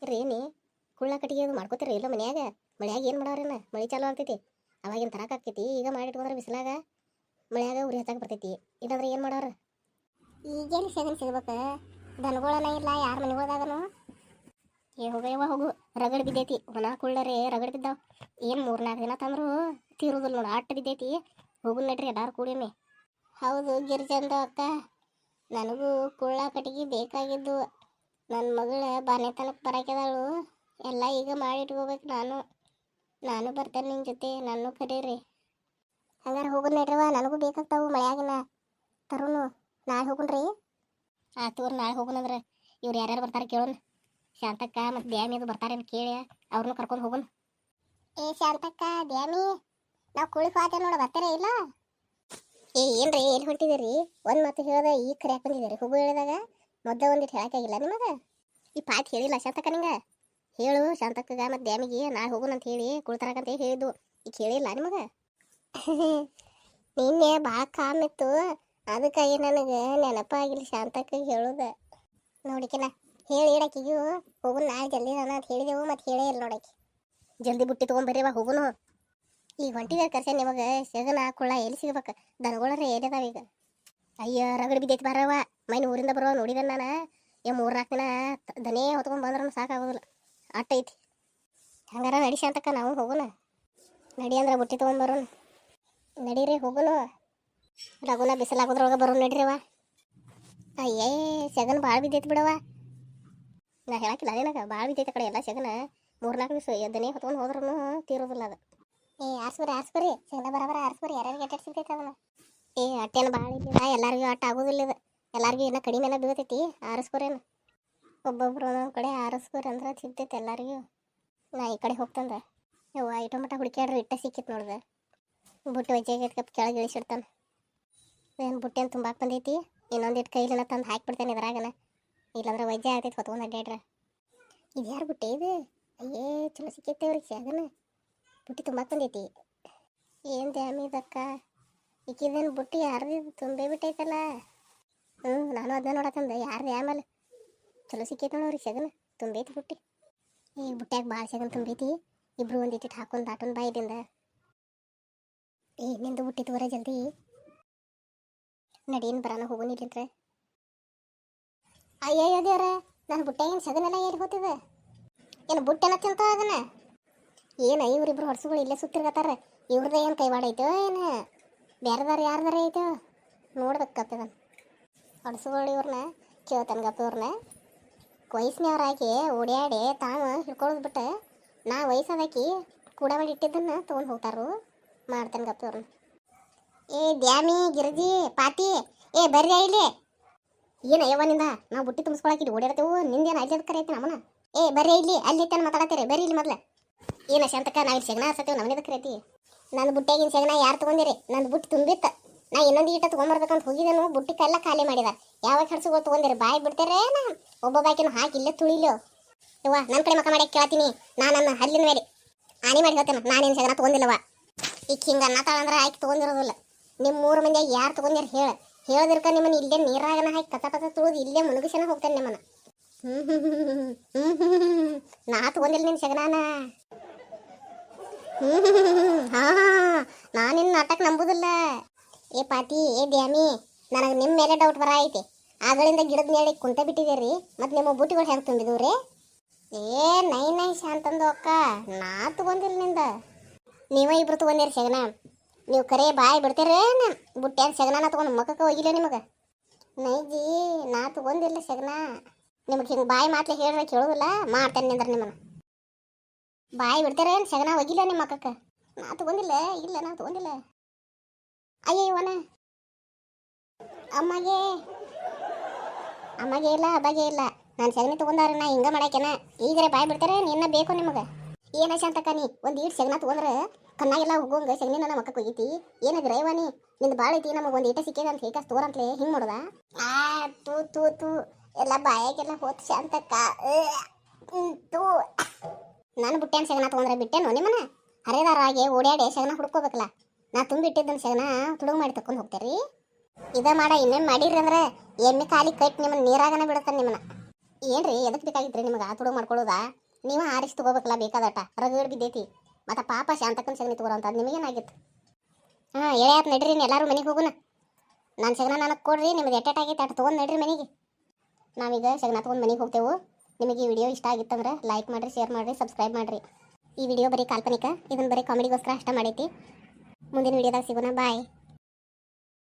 ರೀನಿ ಕುಳ್ಳ ಕಟ್ಟಿಗೆ ಅದು ಮಾಡ್ಕೋತೀರಿ ಇಲ್ಲ ಮನ್ಯಾಗ ಮಳ್ಯಾಗ ಏನು ಮಾಡೋರೇನ ಮಳೆ ಚಾಲು ಆಗ್ತೈತಿ ಅವಾಗಿನ ತರಕ ಆಕೈತಿ ಈಗ ಮಾಡಿಟ್ಕೊಂಡ್ರೆ ಬಿಸಿಲಾಗ ಮಳ್ಯಾಗ ಉರಿ ಹತ್ತಾಗ ಬರ್ತೈತಿ ಇಲ್ಲಾಂದ್ರೆ ಏನು ಮಾಡೋರು ಈಗೇನು ಸೆಗನ್ ಸಿಗ್ಬೇಕು ದನಗಳನ್ನ ಇಲ್ಲ ಯಾರ ಮನೆಗೆ ಹೋದಾಗನು ಹೋಗಯ್ಯವ ಹೋಗು ರಗಡ್ ಬಿದ್ದೈತಿ ಒಣ ಕುಳ್ಳರೆ ರಗಡ್ ಬಿದ್ದಾವ ಏನು 3-4 ದಿನ ತಂದ್ರು ತೀರುದಿಲ್ಲ ನೋಡು ಅಟ್ಟು ಬಿದ್ದೈತಿ ಹೋಗುನ್ ನಡ್ರಿ ಎಲ್ಲಾರು ಕೂಡಿನಿ ಹೌದು ಗಿರಿಜಂದು ಅಕ್ಕ ನನಗೂ ಕುಳ್ಳ ಕಟ್ಟಿಗೆ ಬೇಕಾಗಿದ್ದು ನನ್ನ ಮಗಳ ಬಾನೆತನಕ್ಕೆ ಬರಾಕಿದಾಳು ಎಲ್ಲ ಈಗ ಮಾಡಿಟ್ಕೋಬೇಕು ನಾನು ಬರ್ತೇನೆ ನಿನ್ನ ಜೊತೆ ನಾನು ಕರೀರಿ ಹಂಗಾರೆ ಹೋಗೋದು ನಡ್ರವ ನನಗೂ ಬೇಕಾಗ್ತಾವು ಮಳೆಯಾಗಿನ ತರುನು ನಾಳೆ ಹೋಗುಣ್ರಿ ಆತೂರು ನಾಳೆ ಹೋಗೋಣಂದ್ರೆ ಇವ್ರು ಯಾರ್ಯಾರು ಬರ್ತಾರೆ ಕೇಳೋಣ ಶಾಂತಕ್ಕ ಮತ್ತು ದ್ಯಾಮಿ ಅದು ಬರ್ತಾರೆ ಅಂತ ಕೇಳಿ ಅವ್ರನ್ನೂ ಕರ್ಕೊಂಡು ಹೋಗೋಣ ಶಾಂತಕ್ಕ ದ್ಯಾಮಿ ನಾವು ಕುಳಿಗೆ ಹೋದೆ ನೋಡು ಬರ್ತಾರೆ ಇಲ್ಲ ಏನ್ರಿ ಎಲ್ಲಿ ಹೊಂಟಿದ್ದೀರಿ ಒಂದು ಮಾತು ಹೇಳ್ದೆ ಈಗ ಕರೆಯಾಕೆ ಬಂದಿದ್ದೀರಿ ಹೋಗು ಹೇಳಿದಾಗ ಮೊದಲ ಒಂದಿಟ್ಟು ಹೇಳಕ್ಕಾಗಿಲ್ಲ ನಿಮಗೆ ಈ ಪಾಠ ಹೇಳಿಲ್ಲ ಶಾಂತಕ್ಕ ನಿಂಗೆ ಹೇಳು ಶಾಂತಕ್ಕಗ ಮತ್ತು ದ್ಯಾಮಿಗೆ ನಾಳೆ ಹೋಗೋಣ ಅಂತ ಹೇಳಿ ಕುಳ್ತಾರಕಂತ ಹೇಳಿದ್ದು ಈಗ ಹೇಳಿಲ್ಲ ನಿಮಗೆ ನಿನ್ನೆ ಭಾಳ ಕಾಮಿತ್ತು ಅದಕ್ಕಾಗಿ ನನಗೆ ನೆನಪಾಗಿಲ್ಲ ಶಾಂತಕ್ಕಗೆ ಹೇಳೋದು ನೋಡಿಕಿನ ಹೇಳಿ ಇಡಕ್ಕಿಗೂ ಹೋಗೋಣ ನಾಳೆ ಜಲ್ದಿ ನಾನು ಅಂತ ಹೇಳಿದೆವು ಮತ್ತು ಹೇಳೇ ಇಲ್ಲ ನೋಡಕ್ಕೆ ಜಲ್ದಿ ಬುಟ್ಟಿ ತೊಗೊಂಬರ್ರಿವ ಹೋಗುನು ಈಗ ಹೊಂಟಿದ ಕರ್ಸೆ ನಿಮಗೆ ಸೆಗನ ಕುಳ್ಳ ಎಲ್ಲಿ ಸಿಗ್ಬೇಕು ದನಗಳರೆ ಏನಿದಾವ ಈಗ ಅಯ್ಯ ರಗಡ್ ಬಿದ್ದೈತಿ ಬರವ ಮೈನ ಊರಿಂದ ಬರೋ ನೋಡಿದೆ ನಾನು 3-4 ದಿನ ದನೇ ಹೊತ್ಕೊಂಡು ಬಂದ್ರೂ ಸಾಕಾಗೋದಿಲ್ಲ ಅಟ್ಟೈತಿ ಹಂಗಾರ ನಡಿ ಶಾಂತಕ್ಕ ನಾವು ಹೋಗೋಣ ನಡಿ ಅಂದ್ರೆ ಬುಟ್ಟಿ ತೊಗೊಂಬರೋಣ ನಡೀರಿ ಹೋಗೋಣ ರಘುನ ಬಿಸಿಲಾಗೋದ್ರೊಳಗೆ ಬರೋಣ ನಡ್ರಿವ ಅಯ್ಯೇ ಸೆಗನ್ ಭಾಳ ಬಿದ್ದೈತಿ ಬಿಡವ ನಾ ಹೇಳಕ್ಕಿಲ್ಲ ನಿನಗೆ ಭಾಳ ಬಿದ್ದೈತೆ ಕಡೆ ಎಲ್ಲ ಸೆಗನ 3-4 ದಿವಸ ದನೇ ಹೊತ್ಕೊಂಡು ಹೋದ್ರೂ ತೀರೋದಿಲ್ಲ ಅದು ಆರ್ಸ್ಬರಿ ಸೆಗನ ಬರಬರ ಆರ್ಸ್ಬರಿ ಯಾರ್ಯಾರಿಗೆ ಎಟ್ಟ ಸಿಗ್ತೈತೆ ಅದನ್ನ ಅಟ್ಟೇನು ಭಾಳ ಇಲ್ಲ ಎಲ್ಲರಿಗೂ ಅಟ್ಟ ಆಗೋದಿಲ್ಲ ಇದು ಎಲ್ಲರಿಗೂ ಏನೋ ಕಡಿಮೆ ಎಲ್ಲ ಬೀಳ್ತೈತಿ ಆರಿಸ್ಕೊರೇನು ಒಬ್ಬೊಬ್ರು ಒಂದೊಂದು ಕಡೆ ಆರಿಸ್ಕೊರಿ ಅಂದ್ರೆ ಸಿಗ್ತೈತೆ ಎಲ್ಲರಿಗೂ ನಾ ಈ ಕಡೆ ಹೋಗ್ತಂದ ಯವ್ವ ಇಟೋ ಮಟ್ಟ ಹುಡುಕ್ಯಾಡ್ರಿ ಇಟ್ಟ ಸಿಕ್ಕಿತ್ತು ನೋಡ್ದೆ ಬುಟ್ಟಿ ವಜ್ಜಾಗ ಕೆಳಗೆ ಇಳಿಸಿಡ್ತಾನೆ ಏನು ಬುಟ್ಟೇನು ತುಂಬಾಕ್ ಬಂದೈತಿ ಇನ್ನೊಂದಿಟ್ಟು ಕೈಲಿನ ತಂದು ಹಾಕಿಬಿಡ್ತೇನೆ ಇದ್ರಾಗನ ಇಲ್ಲಾಂದ್ರೆ ವಜ್ಜೆ ಆಗ್ತೈತಿ ಹೊತ್ಕೊಂಡು ಅಡ್ಡಾಡ್ರ ಇದು ಯಾರು ಬುಟ್ಟೆ ಇದು ಅಯ್ಯೇ ಚಲೋ ಸಿಕ್ಕೈತೆ ಅವ್ರಿಗೆ ಶಾಗನ ಬುಟ್ಟಿ ತುಂಬಾಕ್ ಬಂದೈತಿ ಏನು ದ್ಯಾಮಿ ಇದಕ್ಕ ಈಕಿದೇನು ಬುಟ್ಟಿ ಯಾರ್ದು ತುಂಬೇ ಬಿಟ್ಟೈತಲ್ಲ ನಾನು ಅದನ್ನ ನೋಡತ್ತಂದೆ ಯಾರ್ದು ಆಮೇಲೆ ಚಲೋ ಸಿಕ್ಕೈತೆ ನೋಡ್ರಿ ಸೆಗನ ತುಂಬೈತಿ ಬುಟ್ಟಿ ಈಗ ಬುಟ್ಟ್ಯಾಗ ಭಾಳ ಸೆಗನ್ ತುಂಬೈತಿ ಇಬ್ರು ಒಂದಿಟ್ಟು ಹಾಕೊಂಡು ದಾಟನ್ ಬಾಯಿದಿಂದ ನಿಂದು ಬುಟ್ಟಿ ತೋರ ಜಲ್ದಿ ನಡೀನ್ ಬರೋಣ ಹೋಗೋನಿಲ್ಲಂದ್ರೆ ಅಯ್ಯಯ್ಯೋ ದೇವ್ರ ನಾನು ಬುಟ್ಟ್ಯಾಗಿನ ಸೆಗನೆಲ್ಲ ಏರಿ ಹೋತಿದೆ ಏನು ಬುಟ್ಟೆನ ತಿಂತ ಅದನ್ನ ಏನು ಇವ್ರಿಬ್ರು ಹೊಡ್ಸುಗಳು ಇಲ್ಲೇ ಸುತ್ತಿರ್ಗತ್ತಾರ ಇವ್ರದ್ದು ಏನು ಕೈವಾಡ ಐತೋ ಏನು ಬೇರೆದಾರ ಯಾರ್ದಾರ ಐತೋ ನೋಡ್ಬೇಕತ್ತದ ಹೊಡ್ಸುಗಳು ಇವ್ರನ್ನ ಕೇಳ್ತಾನಗಪ್ಪ ಇವ್ರನ್ನ ವಯಸ್ಸಿನವ್ರಾಕಿ ಓಡ್ಯಾಡಿ ತಾವು ಹಿಡ್ಕೊಳ್ಳೋದು ಬಿಟ್ಟು ನಾ ವಯಸ್ಸಾದಾಕಿ ಕೂಡ ಮಾಡಿ ಇಟ್ಟಿದ್ದನ್ನು ತೊಗೊಂಡು ಹೋಗ್ತಾರು ಮಾಡ್ತಾನಗಪ್ಪ ಇವ್ರನ್ನ ದ್ಯಾಮಿ ಗಿರ್ಜಿ ಪಾತಿ ಬರ್ರಿ ಇಲ್ಲಿ ಏನು ಅಯ್ಯವ್ವನಿಂದ ನಾವು ಬುಟ್ಟಿ ತುಂಬಿಸ್ಕೊಳಕಿದ್ದು ಓಡಾಡ್ತೇವು ನಿಂದೇನು ಅಲ್ಲಿ ಕರೆಯೈತಿ ನಮ್ಮನ ಬರ್ರಿ ಇಲ್ಲಿ ಅಲ್ಲಿ ತಾನು ಮಾತಾಡತ್ತೀರಿ ಬರ್ರಿ ಇಲ್ಲಿ ಮೊದಲ ಏನು ಶಾಂತಕ್ಕ ನಾವು ಇಲ್ಲಿ ಸೆಗನ ಹಸತ್ತೇವೆ ನಮ್ಮನೇದ ಕರೆಯತಿ ನನ್ನ ಬುಟ್ಟ್ಯಾಗಿನ ಸೆಗನ ಯಾರು ತೊಗೊಂಡಿರಿ ನಂದು ಬುಟ್ಟಿ ತುಂಬಿತ್ತ ನಾ ಇನ್ನೊಂದು ಈಟ ತೊಗೊಂಬರ್ಬೇಕಂತ ಹೋಗಿದ್ದೇನು ಬುಟ್ಟಿ ಕಲ್ಲ ಖಾಲಿ ಮಾಡಿದ ಯಾವಾಗ ಹಡ್ಸುಗಳು ತೊಗೊಂಡಿರಿ ಬಾಯಿ ಬಿಡ್ತಾರೆ ನಾ ಒಬ್ಬೊಬ್ಬಾಕಿನೂ ಹಾಕಿ ಇಲ್ಲೇ ತುಳಿಲು ಯವ್ವ ನನ್ನ ಕಡೆ ಮಕ್ಕ ಮಾಡ್ಯಾಕೆ ಕೇಳ್ತೀನಿ ನನ್ನ ಹಲ್ಲಿನ ಮೇಲೆ ಆನೆ ಮಾಡಿ ಹೇಳ್ತೇನೆ ನಾನೇನು ಸೆಗನ ತೊಗೊಂಡಿಲ್ಲವ ಈಗ ಹಿಂಗೆ ಅನ್ನತಾಳಂದ್ರೆ ಆಯ್ಕೆ ತೊಗೊಂಡಿರೋದಿಲ್ಲ ನಿಮ್ಮ 3 ಮಂದಿಯಾಗ ಯಾರು ತೊಗೊಂಡಿರಿ ಹೇಳದಿರ್ಕ ನಿಮ್ಮನ್ನು ಇಲ್ಲೇ ನೀರಾಗನ ಹಾಕಿ ಕಥ ತುಳಿದು ಇಲ್ಲೇ ಮುಳುಗಿಸನ ಹೋಗ್ತೇನೆ ನಿಮ್ಮನ್ನ ನಾ ತೊಗೊಂಡಿಲ್ಲ ನಿನ್ನ ಸೆಗನಾನ ನಾನಿನ್ನ ನಾಟಕ ನಂಬುದಿಲ್ಲ ಪಾತಿ ದ್ಯಾಮಿ ನನಗೆ ನಿಮ್ಮ ಮೇಲೆ ಡೌಟ್ ಬರ ಐತಿ ಆಗಳಿಂದ ಗಿಡದ ಮೇಲೆ ಕುಂತ ಬಿಟ್ಟಿದ್ದೀರಿ ಮತ್ತು ನಿಮ್ಮ ಬುಟ್ಟಿಗಳು ಹೆಂಗೆ ತುಂಬಿದವ್ರಿ ನೈ ಶಾಂತಂದು ಅಕ್ಕ ನಾ ತೊಗೊಂದಿಲ್ಲ ನಿಂದ ನೀವೇ ಇಬ್ರು ತೊಗೊಂಡಿರಿ ಸೆಗನ ನೀವು ಕರೆ ಬಾಯಿ ಬಿಡ್ತೀರೇನ ಬುಟ್ಟ್ಯಾಗ ಸೆಗನ ತೊಗೊಂಡು ಮಕ್ಕಕ್ಕೆ ಹೋಗಿಲ್ಲ ನಿಮಗೆ ನೈಜಿ ನಾ ತೊಗೊಂದಿಲ್ಲ ಸೆಗನ ನಿಮಗೆ ಹಿಂಗೆ ಬಾಯಿ ಮಾತ್ಲೆ ಹೇಳ್ರೆ ಕೇಳೋದಿಲ್ಲ ಮಾಡ್ತೇನೆ ನಿಂದ್ರೆ ನಿಮ್ಮನ್ನು ಬಾಯಿ ಬಿಡ್ತೀರೇನು ಸೆಗನ ಹೋಗಿಲ್ಲ ನಿಮ್ಮ ಮಕ್ಕಕ್ಕೆ ನಾ ತೊಗೊಂದಿಲ್ಲ ಇಲ್ಲ ನಾ ತೊಗೊಂದಿಲ್ಲ ಅಯ್ಯವನ ಅಮ್ಮಗೆ ಇಲ್ಲ ಅಬ್ಬಗೆ ಇಲ್ಲ ನಾನು ಸೆಗಣಿ ತೊಗೊಂಡಾರ ನಾ ಹಿಂಗೆ ಮಾಡಾಕೆನ ಈಗರೆ ಬಾಯಿ ಬಿಡ್ತಾರೆ ನಿನ್ನ ಬೇಕು ನಿಮಗೆ ಏನ ಶಾಂತಕ್ಕ ನೀ ಒಂದು ಈಟ್ ಸೆಗನ ತೊಗೊಂಡ್ರೆ ಕಣ್ಣಾಗೆಲ್ಲ ಹೋಗೋಂಗೆ ಸೆಗಣಿ ನನ್ನ ಮಕ್ಕಕ್ಕೆ ಹೋಗಿತಿ ಏನದು ರೇವಾನಿ ನಿಂದು ಭಾಳ ಐತಿ ನಮಗೆ ಒಂದು ಈಟ ಸಿಕ್ಕಿದೆ ಅಂತ ಹೇಗೆ ತೋರಂತಲೇ ಹಿಂಗೆ ಮಾಡೋದ ತೂ ಎಲ್ಲ ಬಾಯಾಗೆಲ್ಲ ಹೋತ್ ಶಾಂತಕ್ಕ ತೂ ನಾನು ಬುಟ್ಟೆನ ಸೆಗನ ತೊಗೊಂಡ್ರೆ ಬಿಟ್ಟೆನು ನಿಮ್ಮನ್ನ ಹರಿದಾರಾಗೆ ಓಡ್ಯಾಡಿ ಸೆಗನ ಹುಡ್ಕೋಬೇಕಲ್ಲ ನಾ ತುಂಬಿಟ್ಟಿದ್ದನ್ನು ಸೆಗನ ತುಡುಗು ಮಾಡಿ ತಕೊಂಡು ಹೋಗ್ತೇರಿ ಇದ ಮಾಡ ಇನ್ನೇನು ಮಾಡಿರಿ ಅಂದ್ರೆ ಎಮ್ಮೆ ಕಾಲಿ ಕಟ್ಟಿ ನಿಮ್ಮನ್ನ ನೀರಾಗನ ಬಿಡುತ್ತಾನೆ ನಿಮ್ಮನ್ನ ಏನ್ರಿ ಎದಕ್ಕೆ ಬೇಕಾಗಿತ್ರಿ ನಿಮಗೆ ತುಡು ಮಾಡ್ಕೊಳ್ಳೋದಾ? ನೀವು ಆರಿಸಿ ತಗೋಬೇಕಲ್ಲ ಬೇಕಾದಟ ರಗಡ್ ಬಿದ್ದೈತಿ. ಮತ್ತು ಪಾಪ ಶಾಂತಕ್ಕನ ಸಗಣಿ ತಗೋರೋ ಅಂತ ನಿಮಗೇನಾಗಿತ್ತು? ಹಾಂ ಎಳೆಯಾತ್ ನಡ್ರಿ ಎಲ್ಲರೂ ಮನೆಗೆ ಹೋಗುನ. ನಾನು ಸಗನ ನನಗೆ ಕೊಡ್ರಿ, ನಿಮ್ದು ಎಟ್ಟೆಟಾಗೈತೆ ಅಟ್ಟು ತೊಗೊಂಡು ನಡ್ರಿ ಮನೆಗೆ. ನಾವೀಗ ಸಗನ ತೊಗೊಂಡು ಮನೆಗೆ ಹೋಗ್ತೇವೆ. ನಿಮಗೆ ಈ ವಿಡಿಯೋ ಇಷ್ಟ ಆಗಿತ್ತಂದ್ರೆ ಲೈಕ್ ಮಾಡಿರಿ, ಶೇರ್ ಮಾಡಿರಿ, ಸಬ್ಸ್ಕ್ರೈಬ್ ಮಾಡಿರಿ. ಈ ವಿಡಿಯೋ ಬರೀ ಕಾಲ್ಪನಿಕ, ಇದನ್ನು ಬರೀ ಕಾಮಿಡಿಗೋಸ್ಕರ ಅಷ್ಟ ಮಾಡೈತಿ. ಮುಂದಿನ ವಿಡಿಯೋದಾಗ ಸಿಗೋಣ, ಬಾಯ್.